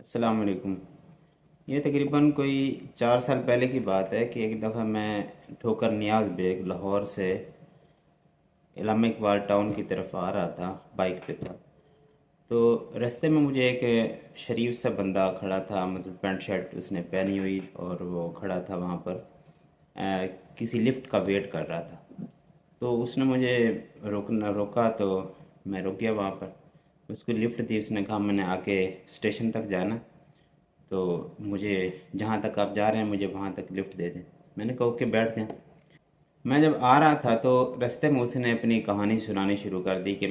अस्सलाम वालेकुम। ये तकरीबन कोई 4 साल पहले की बात है कि एक दफ़ा मैं ठोकर नियाज़ बेग लाहौर से इलामा इकबाल टाउन की तरफ आ रहा था, बाइक पे था। तो रास्ते में मुझे एक शरीफ सा बंदा खड़ा था, मतलब पैंट शर्ट उसने पहनी हुई, और वो खड़ा था वहाँ पर किसी लिफ्ट का वेट कर रहा था। तो उसने मुझे रोका, तो मैं रुक गया वहाँ पर। उसको लिफ्ट दी, उसने कहा मैंने आके स्टेशन तक जाना, तो मुझे जहाँ तक आप जा रहे हैं मुझे वहाँ तक लिफ्ट दे दें। मैंने कहा ओके, बैठ दें। मैं जब आ रहा था तो रास्ते में उसने अपनी कहानी सुनानी शुरू कर दी कि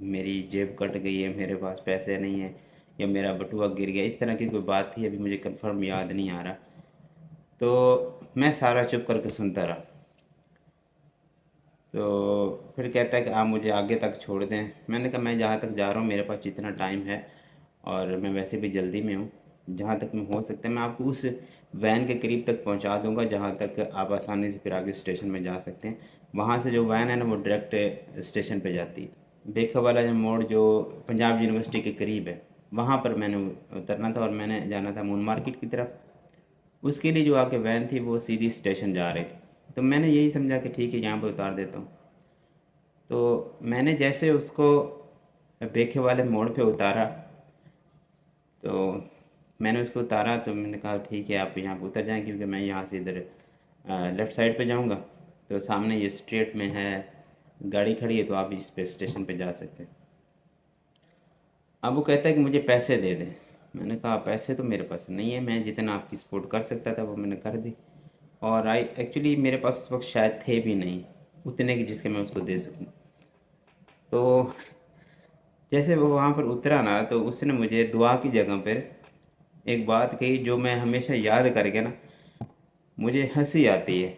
मेरी जेब कट गई है, मेरे पास पैसे नहीं है, या मेरा बटुआ गिर गया, इस तरह की कोई बात थी, अभी मुझे कंफर्म याद नहीं आ रहा। तो मैं सारा चुप करके सुनता रहा। तो फिर कहता है कि आप मुझे आगे तक छोड़ दें। मैंने कहा मैं जहाँ तक जा रहा हूँ मेरे पास जितना टाइम है, और मैं वैसे भी जल्दी में हूँ, जहाँ तक मैं हो सकता है मैं आपको उस वैन के करीब तक पहुँचा दूँगा जहाँ तक आप आसानी से फिर आगे स्टेशन में जा सकते हैं। वहाँ से जो वैन है ना वो डायरेक्ट स्टेशन पे जाती है। देखा वाला जो मोड़ जो पंजाब यूनिवर्सिटी के करीब है, वहाँ पर मैंने उतरना था और मैंने जाना था मून मार्केट की तरफ। उसके लिए जो आके वैन थी वो सीधी स्टेशन जा रही थी, तो मैंने यही समझा कि ठीक है यहाँ पर उतार देता हूँ। तो मैंने जैसे उसको बेखे वाले मोड़ पे उतारा, तो मैंने उसको उतारा, तो मैंने कहा ठीक है आप यहाँ पे उतर जाएं, क्योंकि मैं यहाँ से इधर लेफ़्ट साइड पे जाऊँगा, तो सामने ये स्ट्रेट में है, गाड़ी खड़ी है, तो आप इस पे स्टेशन पे जा सकते हैं। अब वो कहता है कि मुझे पैसे दे दें। मैंने कहा पैसे तो मेरे पास नहीं है, मैं जितना आपकी सपोर्ट कर सकता था वो मैंने कर दी। और आई एक्चुअली मेरे पास उस वक्त शायद थे भी नहीं उतने की जिसके मैं उसको दे सकूं। तो जैसे वो वहाँ पर उतरा ना, तो उसने मुझे दुआ की जगह पर एक बात कही जो मैं हमेशा याद करके ना, मुझे हंसी आती है।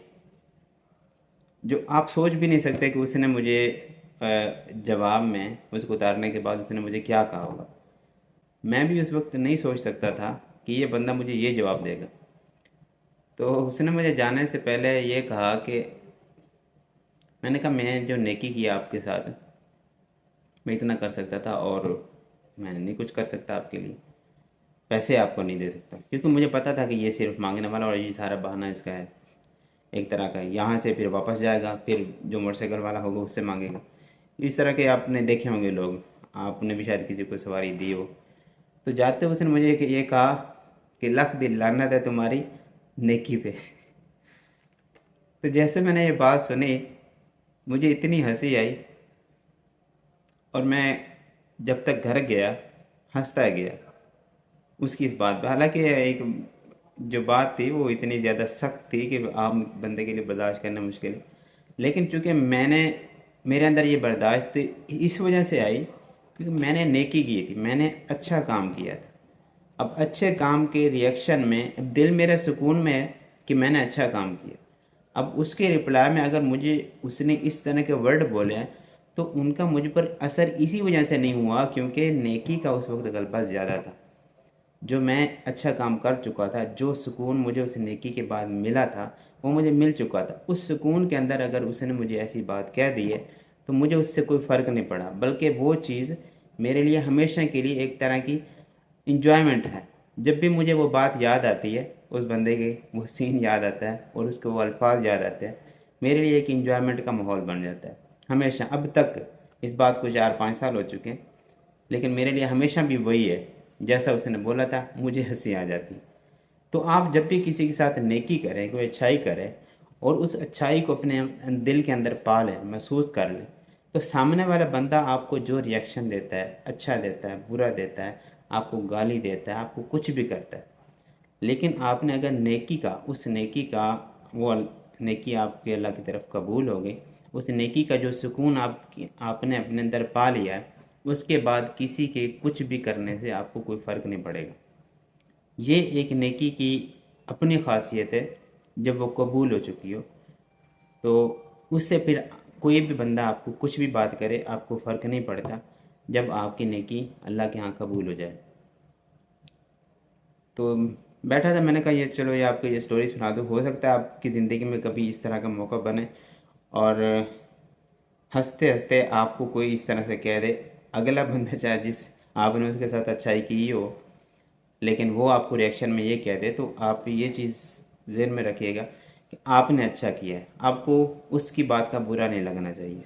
जो आप सोच भी नहीं सकते कि उसने मुझे जवाब में उसको उतारने के बाद उसने मुझे क्या कहा होगा। मैं भी उस वक्त नहीं सोच सकता था कि ये बंदा मुझे ये जवाब देगा। तो उसने मुझे जाने से पहले ये कहा कि, मैंने कहा मैं जो नेकी किया आपके साथ मैं इतना कर सकता था, और मैं नहीं कुछ कर सकता आपके लिए, पैसे आपको नहीं दे सकता, क्योंकि मुझे पता था कि ये सिर्फ मांगने वाला और ये सारा बहाना इसका है, एक तरह का। यहाँ से फिर वापस जाएगा, फिर जो मोटरसाइकिल वाला होगा उससे मांगेगा। इस तरह के आपने देखे होंगे लोग, आपने भी शायद किसी को सवारी दी हो। तो जाते हुए उसने मुझे ये कहा कि लख दिल लानत है तुम्हारी नेकी पे। तो जैसे मैंने ये बात सुनी मुझे इतनी हंसी आई, और मैं जब तक घर गया हंसता गया उसकी इस बात पे। हालांकि एक जो बात थी वो इतनी ज़्यादा सख्त थी कि आम बंदे के लिए बर्दाश्त करना मुश्किल है, लेकिन चूंकि मेरे अंदर ये बर्दाश्त इस वजह से आई क्योंकि मैंने नेकी की थी, मैंने अच्छा काम किया था। अब अच्छे काम के रिएक्शन में अब दिल मेरा सुकून में है कि मैंने अच्छा काम किया। अब उसके रिप्लाई में अगर मुझे उसने इस तरह के वर्ड बोले हैं, तो उनका मुझ पर असर इसी वजह से नहीं हुआ क्योंकि नेकी का उस वक्त गलबा ज़्यादा था। जो मैं अच्छा काम कर चुका था, जो सुकून मुझे उस नेकी के बाद मिला था वो मुझे मिल चुका था। उस सुकून के अंदर अगर उसने मुझे ऐसी बात कह दी है तो मुझे उससे कोई फ़र्क नहीं पड़ा, बल्कि वो चीज़ मेरे लिए हमेशा के लिए एक तरह की इंजॉयमेंट है। जब भी मुझे वो बात याद आती है, उस बंदे के वो सीन याद आता है और उसके वो अल्फाज याद आते हैं, मेरे लिए एक इंजॉयमेंट का माहौल बन जाता है हमेशा। अब तक इस बात को 4-5 साल हो चुके हैं, लेकिन मेरे लिए हमेशा भी वही है जैसा उसने बोला था, मुझे हंसी आ जाती। तो आप जब भी किसी के साथ नेकी करें, कोई अच्छाई करें, और उस अच्छाई को अपने दिल के अंदर पा लें, महसूस कर लें, तो सामने वाला बंदा आपको जो रिएक्शन देता है, अच्छा देता है, बुरा देता है, आपको गाली देता है, आपको कुछ भी करता है, लेकिन आपने अगर नेकी का उस नेकी का वो नेकी आपके अल्लाह की तरफ कबूल हो गई, उस नेकी का जो सुकून आपने अपने अंदर पा लिया है, उसके बाद किसी के कुछ भी करने से आपको कोई फ़र्क नहीं पड़ेगा। ये एक नेकी की अपनी खासियत है। जब वो कबूल हो चुकी हो तो उससे फिर कोई भी बंदा आपको कुछ भी बात करे आपको फ़र्क नहीं पड़ता, जब आपकी नेकी अल्लाह के यहाँ कबूल हो जाए। तो बैठा था, मैंने कहा ये चलो ये आपको ये स्टोरी सुना दूँ, हो सकता है आपकी ज़िंदगी में कभी इस तरह का मौका बने और हंसते हंसते आपको कोई इस तरह से कह दे, अगला बंदा चाहे जिस आपने उसके साथ अच्छाई की हो, लेकिन वो आपको रिएक्शन में ये कह दे, तो आप ये चीज़ ज़हन में रखिएगा कि आपने अच्छा किया है, आपको उसकी बात का बुरा नहीं लगना चाहिए।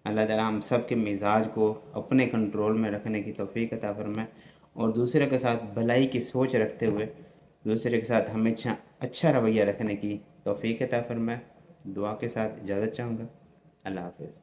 अल्लाह ताला हम सब के मिजाज को अपने कंट्रोल में रखने की तौफीक अता फरमाए, और दूसरे के साथ भलाई की सोच रखते हुए दूसरे के साथ हमेशा अच्छा रवैया रखने की तौफीक अता फरमाए। दुआ के साथ इजाज़त चाहूँगा। अल्लाह हाफ़िज़।